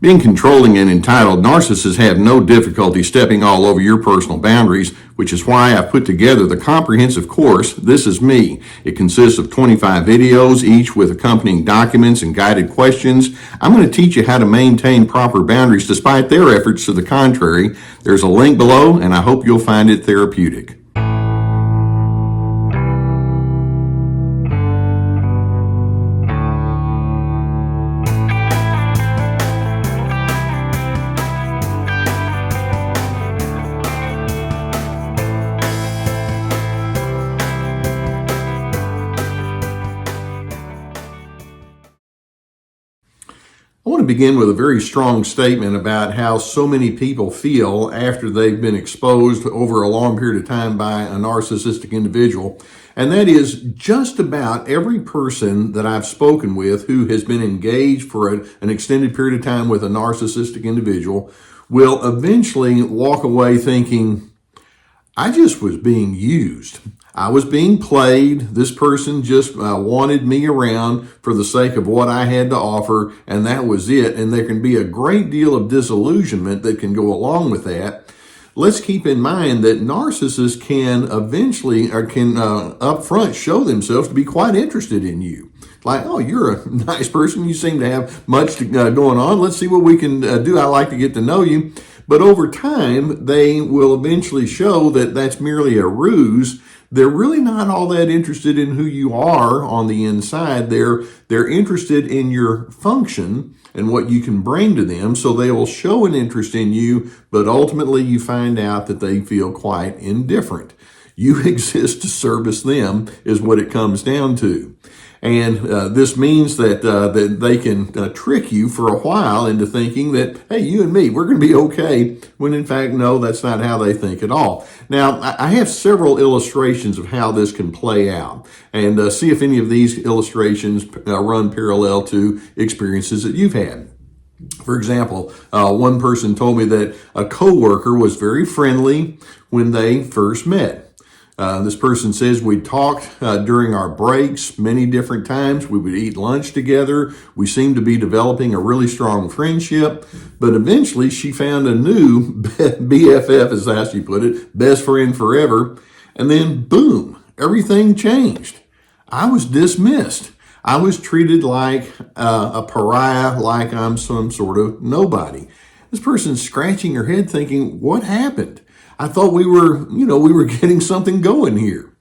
Being controlling and entitled, narcissists have no difficulty stepping all over your personal boundaries, which is why I've put together the comprehensive course, This Is Me. It consists of 25 videos, each with accompanying documents and guided questions. I'm going to teach you how to maintain proper boundaries despite their efforts to the contrary. There's a link below, and I hope you'll find it therapeutic. I want to begin with a very strong statement about how so many people feel after they've been exposed over a long period of time by a narcissistic individual. And that is just about every person that I've spoken with who has been engaged for an extended period of time with a narcissistic individual will eventually walk away thinking, I just was being used. I was being played. This person just wanted me around for the sake of what I had to offer, and that was it. And there can be a great deal of disillusionment that can go along with that. Let's keep in mind that narcissists can eventually or can up front show themselves to be quite interested in you. Like, oh, you're a nice person. You seem to have much going on. Let's see what we can do. I like to get to know you. But over time, they will eventually show that that's merely a ruse. They're really not all that interested in who you are on the inside. They're interested in your function and what you can bring to them. So they will show an interest in you, but ultimately you find out that they feel quite indifferent. You exist to service them is what it comes down to. And this means that they can trick you for a while into thinking that, hey, you and me, we're going to be okay, when in fact, no, that's not how they think at all. Now, I have several illustrations of how this can play out, and see if any of these illustrations run parallel to experiences that you've had. For example, one person told me that a coworker was very friendly when they first met. This person says we talked during our breaks many different times. We would eat lunch together. We seemed to be developing a really strong friendship. But eventually she found a new BFF, as how she put it, best friend forever. And then boom, everything changed. I was dismissed. I was treated like a pariah, like I'm some sort of nobody. This person's scratching her head thinking, what happened? I thought we were getting something going here.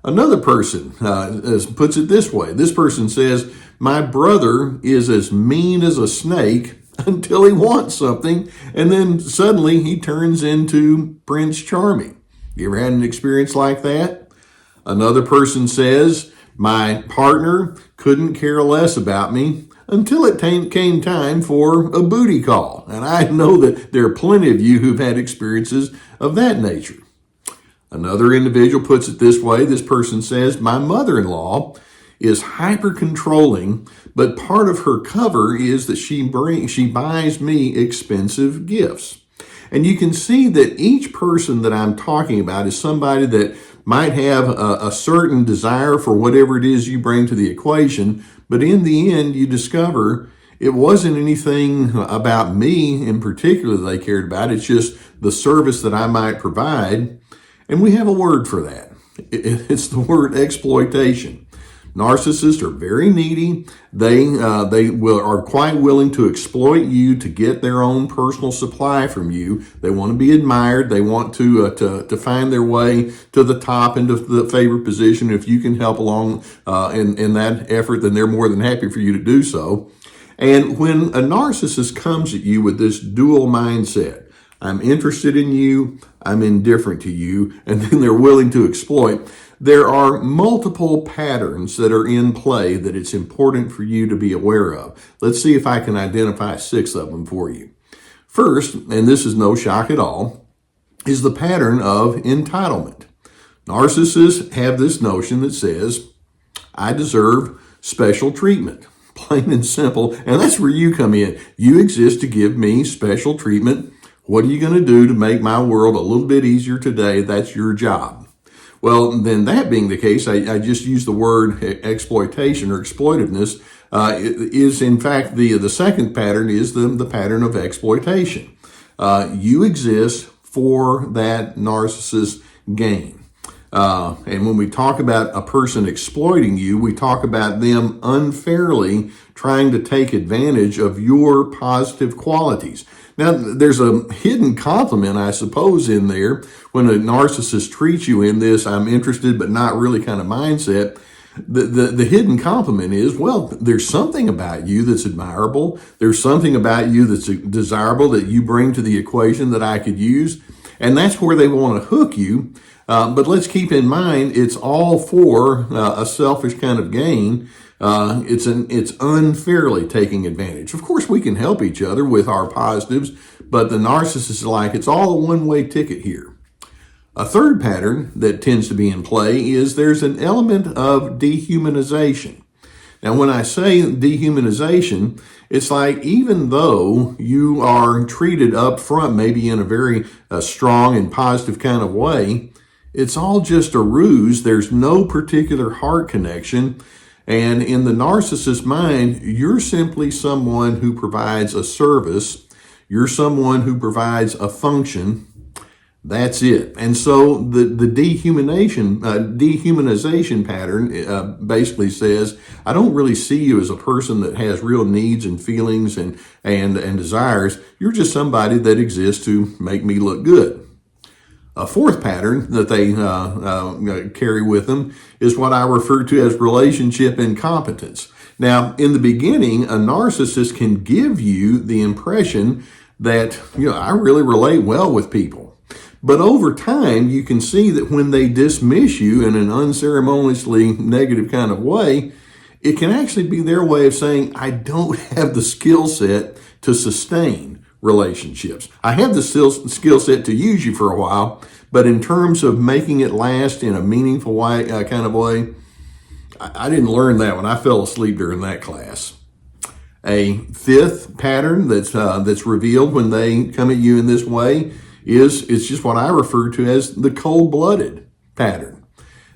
Another person puts it this way. This person says, my brother is as mean as a snake until he wants something, and then suddenly he turns into Prince Charming. You ever had an experience like that? Another person says, my partner couldn't care less about me until it came time for a booty call. And I know that there are plenty of you who've had experiences of that nature. Another individual puts it this way. This person says, my mother-in-law is hyper controlling, but part of her cover is that she buys me expensive gifts. And you can see that each person that I'm talking about is somebody that might have a certain desire for whatever it is you bring to the equation, but in the end, you discover it wasn't anything about me in particular they cared about. It's just the service that I might provide. And we have a word for that. It's the word exploitation. Narcissists are very needy. They are quite willing to exploit you to get their own personal supply from you. They want to be admired. They want to find their way to the top into the favored position. If you can help along in that effort, then they're more than happy for you to do so. And when a narcissist comes at you with this dual mindset, I'm interested in you, I'm indifferent to you, and then they're willing to exploit, there are multiple patterns that are in play that it's important for you to be aware of. Let's see if I can identify 6 of them for you. First, and this is no shock at all, is the pattern of entitlement. Narcissists have this notion that says, I deserve special treatment, plain and simple, and that's where you come in. You exist to give me special treatment. What are you going to do to make my world a little bit easier today? That's your job. Well, then that being the case, I just use the word exploitation or exploitiveness is in fact the second pattern is the pattern of exploitation. You exist for that narcissist gain. And when we talk about a person exploiting you, we talk about them unfairly trying to take advantage of your positive qualities. Now, there's a hidden compliment, I suppose, in there when a narcissist treats you in this I'm interested but not really kind of mindset. The hidden compliment is, well, there's something about you that's admirable. There's something about you that's desirable that you bring to the equation that I could use. And that's where they want to hook you. But let's keep in mind, it's all for a selfish kind of gain. It's unfairly taking advantage. Of course, we can help each other with our positives, but the narcissist is like, it's all a one-way ticket here. A third pattern that tends to be in play is there's an element of dehumanization. Now, when I say dehumanization, it's like even though you are treated up front, maybe in a very strong and positive kind of way, it's all just a ruse. There's no particular heart connection. And in the narcissist's mind, you're simply someone who provides a service. You're someone who provides a function. That's it. And so the dehumanization pattern basically says, I don't really see you as a person that has real needs and feelings and desires. You're just somebody that exists to make me look good. A fourth pattern that they carry with them is what I refer to as relationship incompetence. Now, in the beginning, a narcissist can give you the impression that, I really relate well with people. But over time, you can see that when they dismiss you in an unceremoniously negative kind of way, it can actually be their way of saying, I don't have the skill set to sustain relationships. I have the skill set to use you for a while, but in terms of making it last in a meaningful way, kind of way, I didn't learn that one. I fell asleep during that class. A fifth pattern that's revealed when they come at you in this way is it's just what I refer to as the cold-blooded pattern.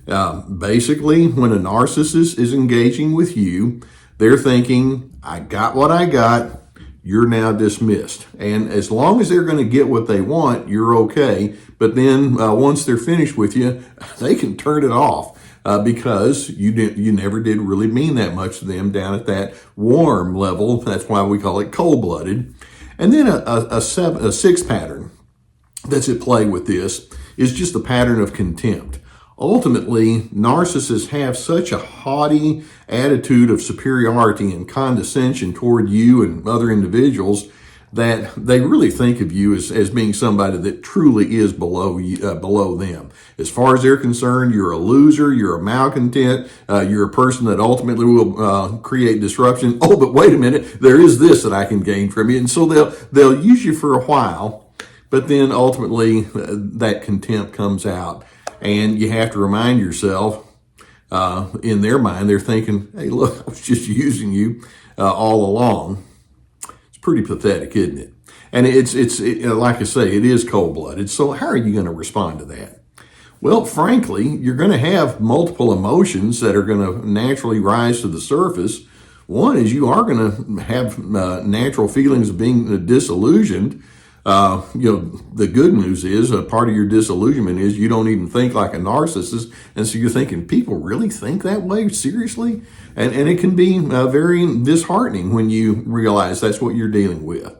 Basically, when a narcissist is engaging with you, they're thinking, I got what I got, you're now dismissed. And as long as they're going to get what they want, you're okay. But then once they're finished with you, they can turn it off because you never did really mean that much to them down at that warm level. That's why we call it cold-blooded. And then a sixth pattern that's at play with this is just the pattern of contempt. Ultimately, narcissists have such a haughty attitude of superiority and condescension toward you and other individuals that they really think of you as being somebody that truly is below them. As far as they're concerned, you're a loser, you're a malcontent, you're a person that ultimately will create disruption. Oh, but wait a minute, there is this that I can gain from you. And so they'll use you for a while. But then ultimately that contempt comes out, and you have to remind yourself, in their mind, they're thinking, hey, look, I was just using you all along. It's pretty pathetic, isn't it? And it's like I say, it is cold-blooded. So how are you going to respond to that? Well, frankly, you're going to have multiple emotions that are going to naturally rise to the surface. One is you are going to have natural feelings of being disillusioned. The good news is a part of your disillusionment is you don't even think like a narcissist. And so you're thinking, people really think that way? Seriously? And it can be very disheartening when you realize that's what you're dealing with.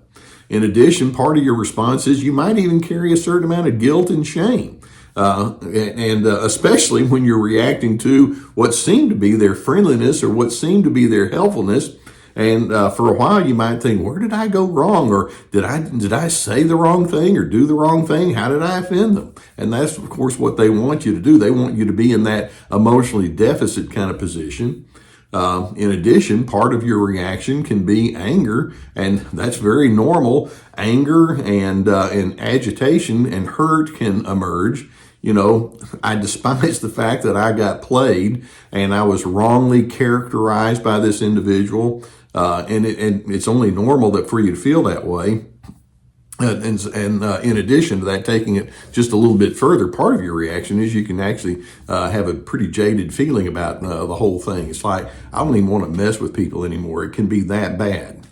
In addition, part of your response is you might even carry a certain amount of guilt and shame. Especially when you're reacting to what seemed to be their friendliness or what seemed to be their helpfulness. And for a while, you might think, where did I go wrong? Or did I say the wrong thing or do the wrong thing? How did I offend them? And that's, of course, what they want you to do. They want you to be in that emotionally deficit kind of position. In addition, part of your reaction can be anger, and that's very normal. Anger and agitation and hurt can emerge. I despise the fact that I got played and I was wrongly characterized by this individual. And it's only normal that for you to feel that way. And in addition to that, taking it just a little bit further, part of your reaction is you can actually have a pretty jaded feeling about the whole thing. It's like, I don't even want to mess with people anymore. It can be that bad.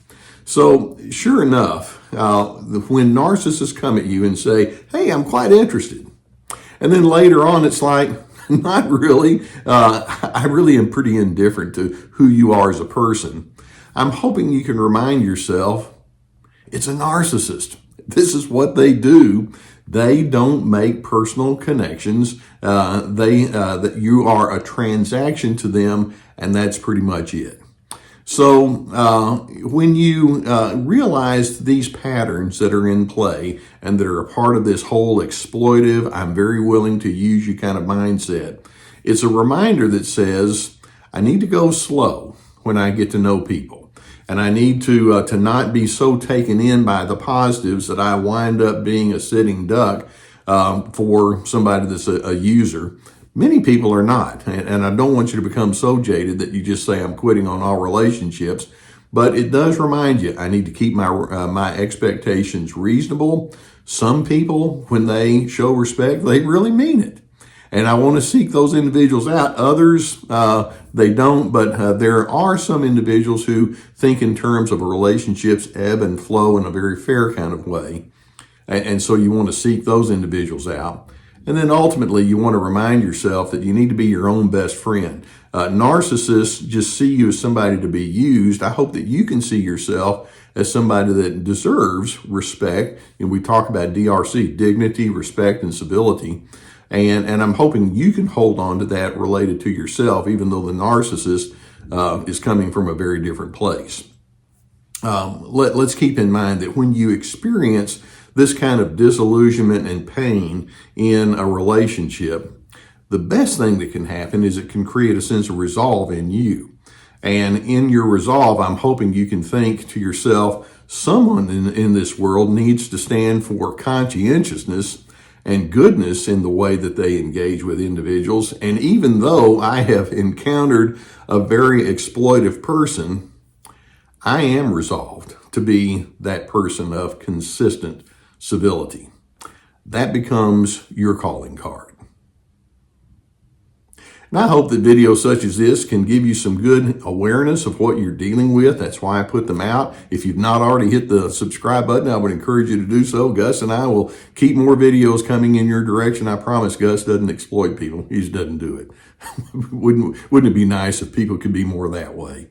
So sure enough, when narcissists come at you and say, hey, I'm quite interested, and then later on it's like, not really, I really am pretty indifferent to who you are as a person, I'm hoping you can remind yourself, it's a narcissist. This is what they do. They don't make personal connections. That you are a transaction to them, and that's pretty much it. So when you realize these patterns that are in play and that are a part of this whole exploitive, I'm very willing to use you kind of mindset, it's a reminder that says, I need to go slow when I get to know people. And I need to not be so taken in by the positives that I wind up being a sitting duck for somebody that's a user. Many people are not. And I don't want you to become so jaded that you just say, I'm quitting on all relationships. But it does remind you, I need to keep my expectations reasonable. Some people, when they show respect, they really mean it. And I want to seek those individuals out. Others, they don't, but there are some individuals who think in terms of relationships ebb and flow in a very fair kind of way. And so you want to seek those individuals out. And then ultimately, you want to remind yourself that you need to be your own best friend. Narcissists just see you as somebody to be used. I hope that you can see yourself as somebody that deserves respect. And we talk about DRC, dignity, respect, and civility. And I'm hoping you can hold on to that related to yourself, even though the narcissist is coming from a very different place. Let's keep in mind that when you experience this kind of disillusionment and pain in a relationship, the best thing that can happen is it can create a sense of resolve in you. And in your resolve, I'm hoping you can think to yourself, someone in this world needs to stand for conscientiousness and goodness in the way that they engage with individuals. And even though I have encountered a very exploitive person, I am resolved to be that person of consistent civility. That becomes your calling card. And I hope that videos such as this can give you some good awareness of what you're dealing with. That's why I put them out. If you've not already hit the subscribe button, I would encourage you to do so. Gus and I will keep more videos coming in your direction. I promise Gus doesn't exploit people. He just doesn't do it. Wouldn't it be nice if people could be more that way?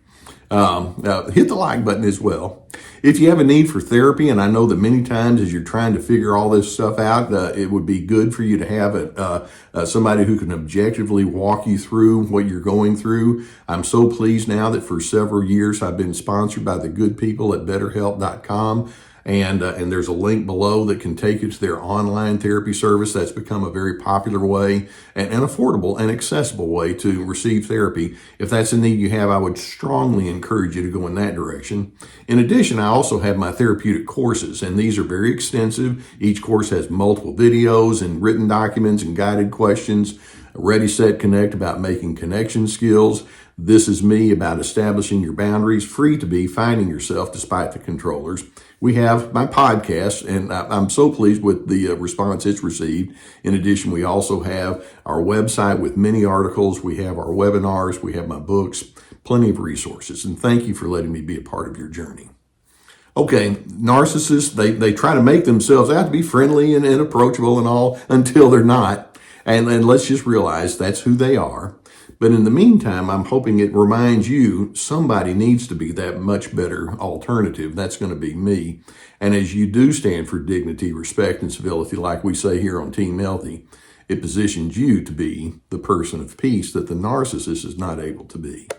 Hit the like button as well. If you have a need for therapy, and I know that many times as you're trying to figure all this stuff out, it would be good for you to have somebody who can objectively walk you through what you're going through. I'm so pleased now that for several years I've been sponsored by the good people at BetterHelp.com. And there's a link below that can take you to their online therapy service. That's become a very popular way and an affordable and accessible way to receive therapy. If that's a need you have, I would strongly encourage you to go in that direction. In addition, I also have my therapeutic courses, and these are very extensive. Each course has multiple videos and written documents and guided questions. Ready, Set, Connect about making connection skills. This is me about establishing your boundaries, free to be, finding yourself despite the controllers. We have my podcast, and I'm so pleased with the response it's received. In addition, we also have our website with many articles. We have our webinars. We have my books, plenty of resources. And thank you for letting me be a part of your journey. Okay, narcissists, they try to make themselves out to be friendly and approachable and all until they're not. And let's just realize that's who they are. But in the meantime, I'm hoping it reminds you somebody needs to be that much better alternative. That's going to be me. And as you do stand for dignity, respect, and civility, like we say here on Team Healthy, it positions you to be the person of peace that the narcissist is not able to be.